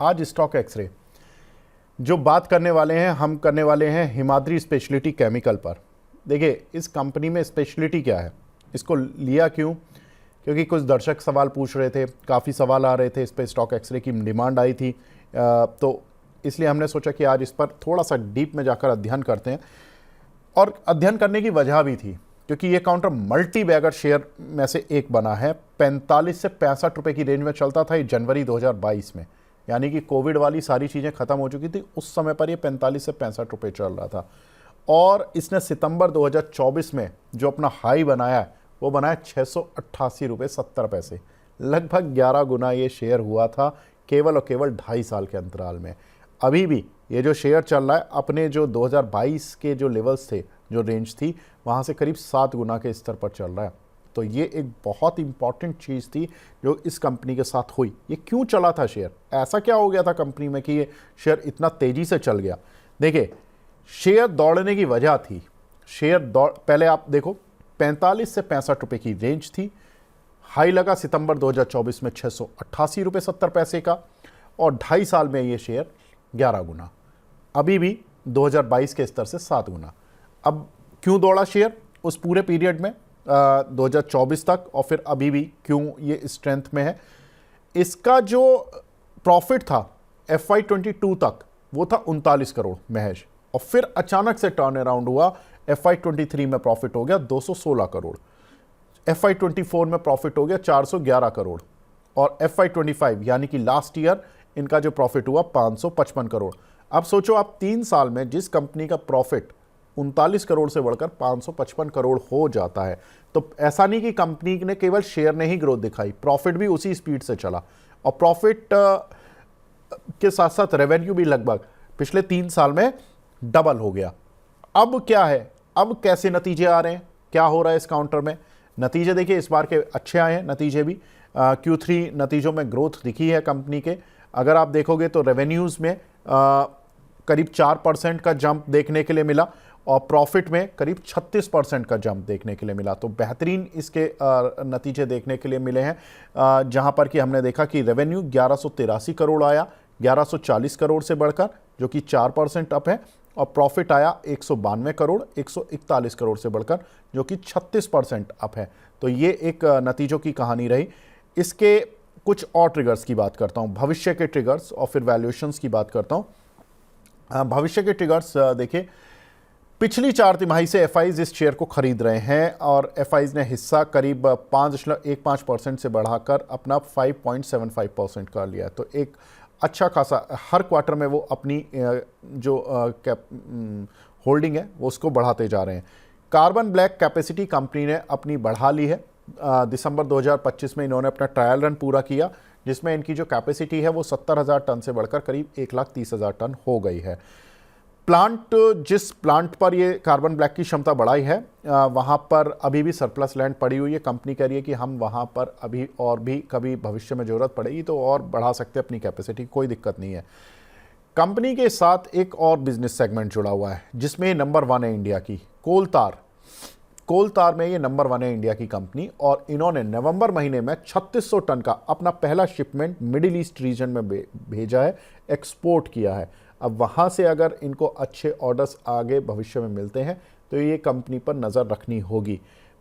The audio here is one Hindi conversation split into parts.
आज स्टॉक एक्सरे जो बात करने वाले हैं, हम करने वाले हैं हिमाद्री स्पेशलिटी केमिकल पर। देखिए, इस कंपनी में स्पेशलिटी क्या है, इसको लिया क्यों? क्योंकि कुछ दर्शक सवाल पूछ रहे थे, काफ़ी सवाल आ रहे थे, इस पर स्टॉक एक्सरे की डिमांड आई थी, तो इसलिए हमने सोचा कि आज इस पर थोड़ा सा डीप में जाकर अध्ययन करते हैं। और अध्ययन करने की वजह भी थी क्योंकि ये काउंटर मल्टी बैगर शेयर में से एक बना है। 45 से 65 रुपए की रेंज में चलता था ये जनवरी 2022 में, यानी कि कोविड वाली सारी चीज़ें खत्म हो चुकी थी। उस समय पर ये 45 से 65 रुपए चल रहा था और इसने सितंबर 2024 में जो अपना हाई बनाया है वो बनाया 688 रुपये 70 पैसे। लगभग 11 गुना ये शेयर हुआ था केवल और केवल 2.5 साल के अंतराल में। अभी भी ये जो शेयर चल रहा है अपने जो 2022 के जो लेवल्स थे, जो रेंज थी, वहाँ से करीब 7 गुना के स्तर पर चल रहा है। तो ये एक बहुत इंपॉर्टेंट चीज़ थी जो इस कंपनी के साथ हुई। ये क्यों चला था शेयर, ऐसा क्या हो गया था कंपनी में कि ये शेयर इतना तेज़ी से चल गया? देखिए, शेयर दौड़ने की वजह थी, शेयर दौड़, पहले आप देखो 45 से 65 रुपये की रेंज थी, हाई लगा सितंबर 2024 में 688 रुपये 70 पैसे का, और 2.5 साल में ये शेयर 11 गुना, अभी भी 2022 के स्तर से 7 गुना। अब क्यों दौड़ा शेयर उस पूरे पीरियड में 2024 तक, और फिर अभी भी क्यों ये स्ट्रेंथ में है? इसका जो प्रॉफिट था FY22 तक वो था 39 करोड़ महज, और फिर अचानक से टर्न अराउंड हुआ। FY23 में प्रॉफिट हो गया 216 करोड़, FY24 में प्रॉफिट हो गया 411 करोड़, और FY25 यानी कि लास्ट ईयर इनका जो प्रॉफिट हुआ 555 करोड़। अब सोचो आप 3 साल में जिस कंपनी का प्रॉफिट 39 करोड़ से बढ़कर 555 करोड़ हो जाता है, तो ऐसा नहीं कि कंपनी ने केवल शेयर ने ही ग्रोथ दिखाई, प्रॉफिट भी उसी स्पीड से चला, और प्रॉफिट के साथ साथ रेवेन्यू भी लगभग पिछले 3 साल में डबल हो गया। अब क्या है, अब कैसे नतीजे आ रहे हैं, क्या हो रहा है इस काउंटर में? नतीजे देखिए इस बार के अच्छे आए हैं नतीजे भी। Q3 नतीजों में ग्रोथ दिखी है कंपनी के। अगर आप देखोगे तो रेवेन्यूज़ में करीब 4% का जंप देखने के लिए मिला, और प्रॉफिट में करीब 36% का जंप देखने के लिए मिला। तो बेहतरीन इसके नतीजे देखने के लिए मिले हैं, जहां पर कि हमने देखा कि रेवेन्यू 1183 करोड़ आया, 1140 करोड़ से बढ़कर, जो कि 4% अप है, और प्रॉफिट आया 192 करोड़ 141 करोड़ से बढ़कर, जो कि 36% अप है। तो ये एक नतीजों की कहानी रही। इसके कुछ और ट्रिगर्स की बात करता हूँ, भविष्य के ट्रिगर्स, और फिर वैल्यूएशंस की बात करता हूँ। भविष्य के ट्रिगर्स देखिए, पिछली 4 तिमाही से एफआईज इस शेयर को खरीद रहे हैं, और एफआईज ने हिस्सा करीब 5.15% से बढ़ाकर अपना 5.75% कर लिया। तो एक अच्छा खासा, हर क्वार्टर में वो अपनी जो होल्डिंग है वो उसको बढ़ाते जा रहे हैं। कार्बन ब्लैक कैपेसिटी कंपनी ने अपनी बढ़ा ली है। दिसंबर 2025 में इन्होंने अपना ट्रायल रन पूरा किया, जिसमें इनकी जो कैपेसिटी है वो 70,000 टन से बढ़कर करीब 1,30,000 टन हो गई है। प्लांट, जिस प्लांट पर ये कार्बन ब्लैक की क्षमता बढ़ाई है, वहाँ पर अभी भी सरप्लस लैंड पड़ी हुई है। कंपनी कह रही है कि हम वहाँ पर अभी और भी कभी भविष्य में ज़रूरत पड़ेगी तो और बढ़ा सकते हैं अपनी कैपेसिटी, कोई दिक्कत नहीं है। कंपनी के साथ एक और बिजनेस सेगमेंट जुड़ा हुआ है जिसमें नंबर 1 है इंडिया की, कोल तार। कोल तार में ये नंबर 1 है इंडिया की कंपनी, और इन्होंने नवंबर महीने में 3600 टन का अपना पहला शिपमेंट मिडिल ईस्ट रीजन में भेजा है, एक्सपोर्ट किया है। अब वहाँ से अगर इनको अच्छे ऑर्डर्स आगे भविष्य में मिलते हैं तो ये कंपनी पर नज़र रखनी होगी।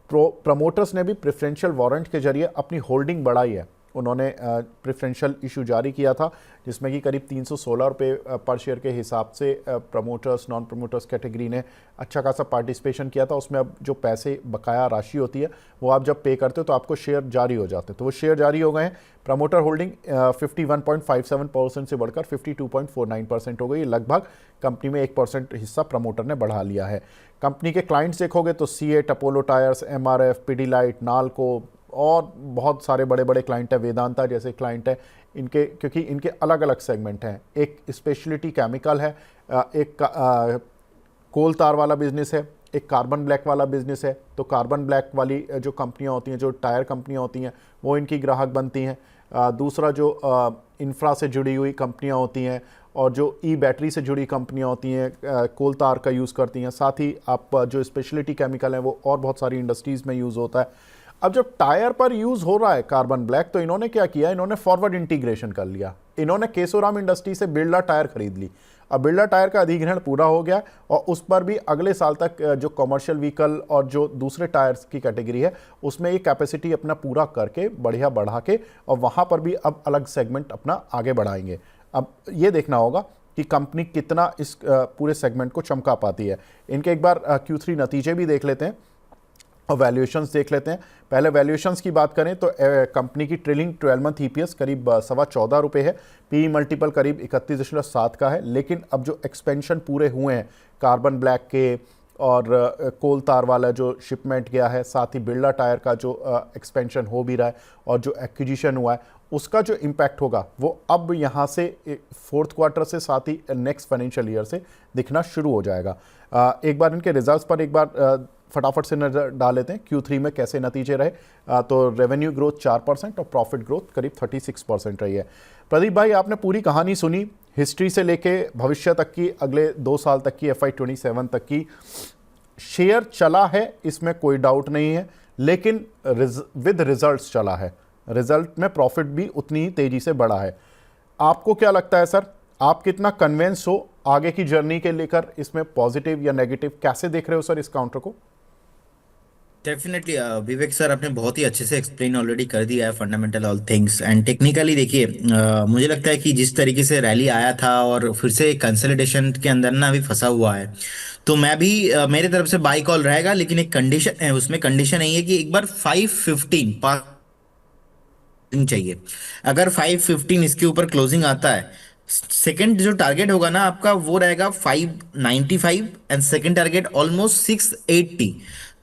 प्रमोटर्स ने भी प्रेफरेंशियल वारंट के जरिए अपनी होल्डिंग बढ़ाई है। उन्होंने प्रेफरेंशियल इशू जारी किया था जिसमें कि करीब 316 रुपये पर शेयर के हिसाब से प्रमोटर्स, नॉन प्रमोटर्स कैटेगरी ने अच्छा खासा पार्टिसिपेशन किया था। उसमें अब जो पैसे बकाया राशि होती है वो आप जब पे करते हो तो आपको शेयर जारी हो जाते हैं, तो वो शेयर जारी हो गए हैं। प्रमोटर होल्डिंग 51.57% से बढ़कर 52.49% हो गई। लगभग कंपनी में 1% हिस्सा प्रमोटर ने बढ़ा लिया है। कंपनी के क्लाइंट्स देखोगे तो CEAT, Apollo tyres, MRF, Pidilite, NALCO, और बहुत सारे बड़े बड़े क्लाइंट है, वेदांता जैसे क्लाइंट है इनके, क्योंकि इनके अलग अलग सेगमेंट हैं। एक स्पेशलिटी केमिकल है, एक कोल तार वाला बिजनेस है, एक कार्बन ब्लैक वाला बिजनेस है। तो कार्बन ब्लैक वाली जो कंपनियां होती हैं, जो टायर कंपनियां होती हैं, वो इनकी ग्राहक बनती हैं। दूसरा जो इंफ्रा से जुड़ी हुई कंपनियां होती हैं और जो ई बैटरी से जुड़ी कंपनियां होती हैं, कोल तार का यूज़ करती हैं। साथ ही आप जो स्पेशलिटी केमिकल हैं वो और बहुत सारी इंडस्ट्रीज़ में यूज़ होता है। अब जब टायर पर यूज हो रहा है कार्बन ब्लैक, तो इन्होंने क्या किया, इन्होंने फॉरवर्ड इंटीग्रेशन कर लिया। इन्होंने केशोराम इंडस्ट्री से बिरला टायर खरीद ली। अब बिरला टायर का अधिग्रहण पूरा हो गया और उस पर भी अगले साल तक जो कमर्शियल व्हीकल और जो दूसरे टायर्स की कैटेगरी है उसमें ये कैपेसिटी अपना पूरा करके बढ़िया बढ़ा के और वहाँ पर भी अब अलग सेगमेंट अपना आगे बढ़ाएंगे। अब ये देखना होगा कि कंपनी कितना इस पूरे सेगमेंट को चमका पाती है। इनके एक बार Q3 नतीजे भी देख लेते हैं और वैल्यूएशंस देख लेते हैं। पहले वैल्यूएशंस की बात करें तो कंपनी की ट्रेलिंग 12 मंथ ईपीएस करीब ₹14.25 है, पी मल्टीपल करीब 31.7 का है। लेकिन अब जो एक्सपेंशन पूरे हुए हैं कार्बन ब्लैक के और कोल तार वाला जो शिपमेंट गया है, साथ ही बिरला टायर का जो एक्सपेंशन हो भी रहा है और जो एक्विजिशन हुआ है उसका जो इम्पैक्ट होगा वो अब यहाँ से फोर्थ क्वार्टर से साथ ही नेक्स्ट फाइनेंशियल ईयर से दिखना शुरू हो जाएगा। एक बार इनके रिजल्ट्स पर एक बार फटाफट से नजर डाल लेते हैं Q3 में कैसे नतीजे रहे। तो रेवेन्यू ग्रोथ 4% और प्रॉफिट ग्रोथ करीब 36% रही है। प्रदीप भाई, आपने पूरी कहानी सुनी, हिस्ट्री से लेके भविष्य तक की, अगले 2 साल तक की, FY27 तक की। शेयर चला है, इसमें कोई डाउट नहीं है, लेकिन विद रिजल्ट्स चला है। रिजल्ट में प्रॉफिट भी उतनी ही तेजी से बढ़ा है। आपको क्या लगता है सर, आप कितना कन्विंस हो आगे की जर्नी के लेकर, इसमें पॉजिटिव या नेगेटिव कैसे देख रहे हो सर इस काउंटर को? डेफिनेटली विवेक सर, आपने बहुत ही अच्छे से एक्सप्लेन ऑलरेडी कर दिया है fundamental all things and technically. देखिए, मुझे लगता है कि जिस तरीके से रैली आया था और फिर से कंसोलिडेशन के अंदर ना अभी फंसा हुआ है, तो मैं भी मेरे तरफ से बाई कॉल रहेगा। लेकिन एक कंडीशन है, उसमें कंडीशन यही है कि एक बार 515 पास चाहिए। अगर 515 इसके ऊपर क्लोजिंग आता है, सेकंड जो टारगेट होगा ना आपका वो रहेगा 595 एंड सेकंड टारगेट ऑलमोस्ट 680।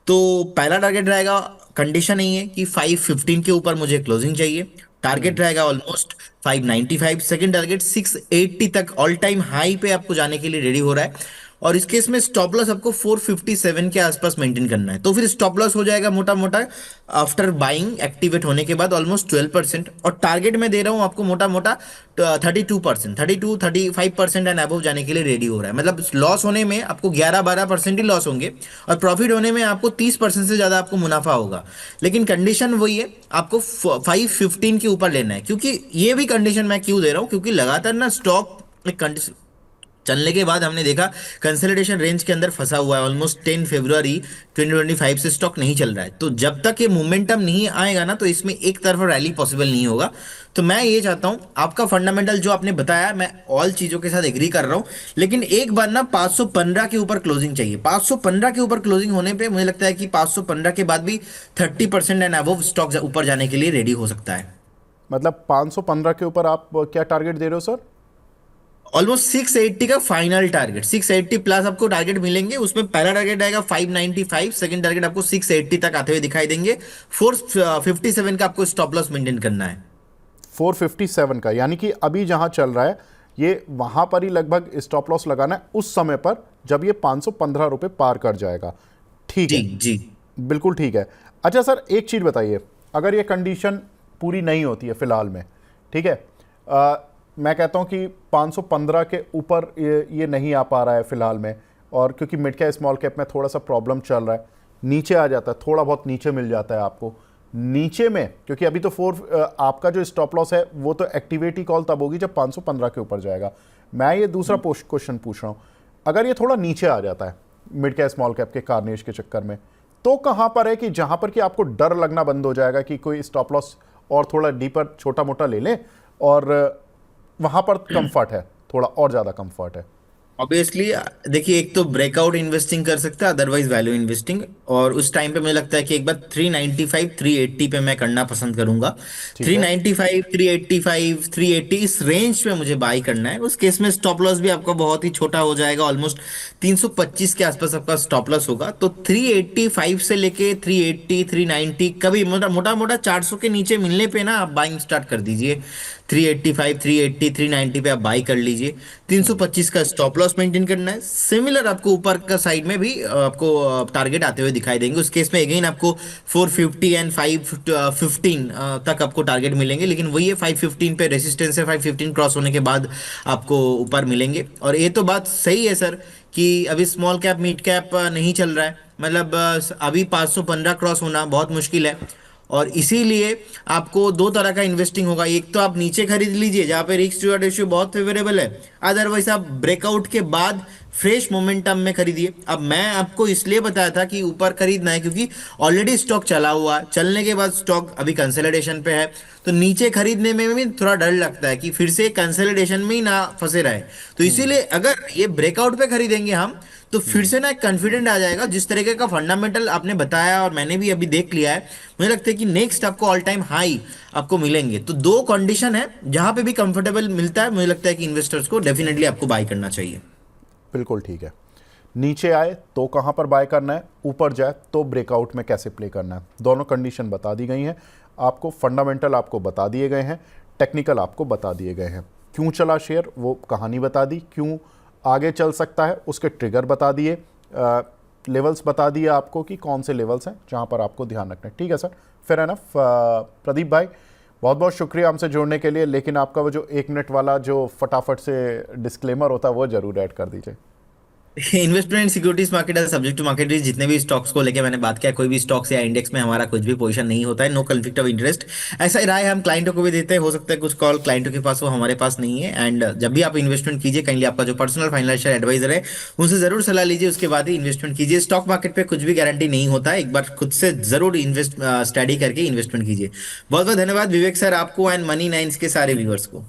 तो पहला टारगेट रहेगा, कंडीशन नहीं है कि 515 के ऊपर मुझे क्लोजिंग चाहिए। टारगेट रहेगा ऑलमोस्ट 595, सेकंड टारगेट 680 तक ऑल टाइम हाई पे आपको जाने के लिए रेडी हो रहा है। और इस केस में स्टॉप लॉस आपको 457 के आसपास मेंटेन करना है। तो फिर स्टॉप लॉस हो जाएगा मोटा मोटा आफ्टर बाइंग एक्टिवेट होने के बाद ऑलमोस्ट 12%। और टारगेट में दे रहा हूं आपको मोटा मोटा 32%, 35% एंड अबव जाने के लिए रेडी हो रहा है। मतलब लॉस होने में आपको 11-12% ही लॉस होंगे और प्रॉफिट होने में आपको 30% से ज्यादा आपको मुनाफा होगा। लेकिन कंडीशन वही है, आपको 515 के ऊपर लेना है। क्योंकि ये भी कंडीशन मैं क्यों दे रहा हूँ, क्योंकि लगातार ना स्टॉक एक कंडीशन चलने के बाद हमने देखा कंसोलिडेशन रेंज के अंदर फंसा हुआ है। ऑलमोस्ट 10 फरवरी 2025 से स्टॉक नहीं चल रहा है। तो जब तक ये मोमेंटम नहीं आएगा ना, तो इसमें एक तरफा रैली पॉसिबल नहीं होगा। तो मैं ये चाहता हूं, आपका फंडामेंटल जो आपने बताया, मैं ऑल चीजों के साथ एग्री कर रहा हूं। लेकिन एक बार ना 515 के ऊपर क्लोजिंग चाहिए। 515 के ऊपर क्लोजिंग होने पे मुझे लगता है कि 515 के बाद भी 30% एंड अबव स्टॉक ऊपर जाने के लिए रेडी हो सकता है। मतलब 515 के ऊपर आप क्या टारगेट दे रहे हो सर? ऑलमोस्ट 680 का फाइनल टारगेट, 680 प्लस आपको टारगेट मिलेंगे। उसमें पहला टारगेट आएगा 595, सेकंड टारगेट आपको 680 तक आते हुए दिखाई देंगे। 457 का आपको स्टॉप लॉस मेंटेन करना है। 457 का, यानी कि अभी जहां चल रहा है ये वहां पर ही लगभग स्टॉप लॉस लगाना है उस समय पर जब ये ₹515 पार कर जाएगा। ठीक जी है, जी। बिल्कुल ठीक है। अच्छा सर, एक चीज़ बताइए, अगर ये कंडीशन पूरी नहीं होती है फिलहाल में, ठीक है, मैं कहता हूँ कि 515 के ऊपर ये नहीं आ पा रहा है फिलहाल में, और क्योंकि मिड कैप स्मॉल कैप में थोड़ा सा प्रॉब्लम चल रहा है, नीचे आ जाता है, थोड़ा बहुत नीचे मिल जाता है आपको नीचे में, क्योंकि अभी तो आपका जो स्टॉप लॉस है वो तो एक्टिविटी कॉल तब होगी जब 515 के ऊपर जाएगा। मैं ये दूसरा क्वेश्चन पूछ रहा हूँ, अगर ये थोड़ा नीचे आ जाता है मिड कैप स्मॉल कैप के कार्निश के चक्कर में, तो कहाँ पर है कि जहाँ पर कि आपको डर लगना बंद हो जाएगा कि कोई स्टॉप लॉस और थोड़ा डीपर छोटा मोटा ले लें और वहाँ पर कंफर्ट है, थोड़ा और ज़्यादा कंफर्ट है? ऑब्वियसली देखिए, एक तो ब्रेकआउट इन्वेस्टिंग कर सकता है, अदरवाइज वैल्यू इन्वेस्टिंग। और उस टाइम पे मुझे लगता है कि एक बार 395 380 पे मैं करना पसंद करूंगा। ठीक है। 395 385 380 इस रेंज पे मुझे बाई करना है। उस केस में स्टॉप लॉस भी आपका बहुत ही छोटा हो जाएगा, ऑलमोस्ट 325 के आसपास आपका स्टॉप लॉस होगा। तो 385 से लेके 380 390 कभी मोटा मोटा मोटा 400 के नीचे मिलने पे ना आप बाइंग स्टार्ट कर दीजिए। 385 380 390 पे आप बाई कर लीजिए। 325 का स्टॉप लॉस मेंटेन करना है। सिमिलर आपको ऊपर का साइड में भी आपको टारगेट आते हुए दिखाई देंगे। उस केस में अगेन आपको 450 एंड 515 तक आपको टारगेट मिलेंगे। लेकिन वही है, 515 पे रेसिस्टेंस है, 515 क्रॉस होने के बाद आपको ऊपर मिलेंगे। और ये तो बात सही है सर कि अभी स्मॉल कैप मिड कैप नहीं चल रहा है। मतलब अभी 515 क्रॉस होना बहुत मुश्किल है। और इसीलिए आपको दो तरह का इन्वेस्टिंग होगा। एक तो आप नीचे खरीद लीजिए जहाँ पे रिस्क टू रेशियो बहुत फेवरेबल है, अदरवाइज आप ब्रेकआउट के बाद फ्रेश मोमेंटम में खरीदिए। अब मैं आपको इसलिए बताया था कि ऊपर खरीदना है क्योंकि ऑलरेडी स्टॉक चला हुआ है, चलने के बाद स्टॉक अभी कंसोलिडेशन पे है, तो नीचे खरीदने में भी थोड़ा डर लगता है कि फिर से कंसोलिडेशन में ही ना फंसे रहे। तो इसीलिए अगर ये ब्रेकआउट पे खरीदेंगे हम, तो फिर से ना एक कॉन्फिडेंट आ जाएगा। जिस तरीके का फंडामेंटल आपने बताया और मैंने भी अभी देख लिया है, मुझे लगता है कि नेक्स्ट आपको ऑल टाइम हाई आपको मिलेंगे। तो दो कंडीशन है जहां पे भी कंफर्टेबल मिलता है, मुझे लगता है कि इन्वेस्टर्स को डेफिनेटली आपको बाय करना चाहिए। बिल्कुल ठीक है। नीचे आए तो कहाँ पर बाय करना है, ऊपर जाए तो ब्रेकआउट में कैसे प्ले करना है, दोनों कंडीशन बता दी गई हैं आपको। फंडामेंटल आपको बता दिए गए हैं, टेक्निकल आपको बता दिए गए हैं। क्यों चला शेयर वो कहानी बता दी, क्यों आगे चल सकता है उसके ट्रिगर बता दिए, लेवल्स बता दिए आपको कि कौन से लेवल्स हैं जहाँ पर आपको ध्यान रखना है। ठीक है सर, फिर है ना प्रदीप भाई, बहुत बहुत शुक्रिया हमसे जुड़ने के लिए। लेकिन आपका वो जो 1 मिनट वाला जो फटाफट से डिस्क्लेमर होता है वो ज़रूर ऐड कर दीजिए। इन्वेस्टमेंट सिक्योरिटीज मार्केट है सब्जेक्ट टू मार्केट रिस्क। जितने भी स्टॉक्स को लेके मैंने बात किया, कोई भी स्टॉक्स या इंडेक्स में हमारा कुछ भी पोजीशन नहीं होता है, नो कॉन्फ्लिक्ट ऑफ इंटरेस्ट। ऐसा ही राय हम क्लाइंटों को भी देते हैं। हो सकता है कुछ कॉल क्लाइंटों के पास हो, हमारे पास नहीं है। एंड जब भी आप इन्वेस्टमेंट कीजिए, काइंडली आपका जो पर्सनल फाइनेंशियल एडवाइजर है उनसे जरूर सलाह लीजिए, उसके बाद ही इन्वेस्टमेंट कीजिए। स्टॉक मार्केट पे कुछ भी गारंटी नहीं होता है, एक बार खुद से जरूर इन्वेस्ट स्टडी करके इन्वेस्टमेंट कीजिए। बहुत बहुत धन्यवाद विवेक सर आपको एंड मनी नाइन्स के सारे व्यूअर्स को।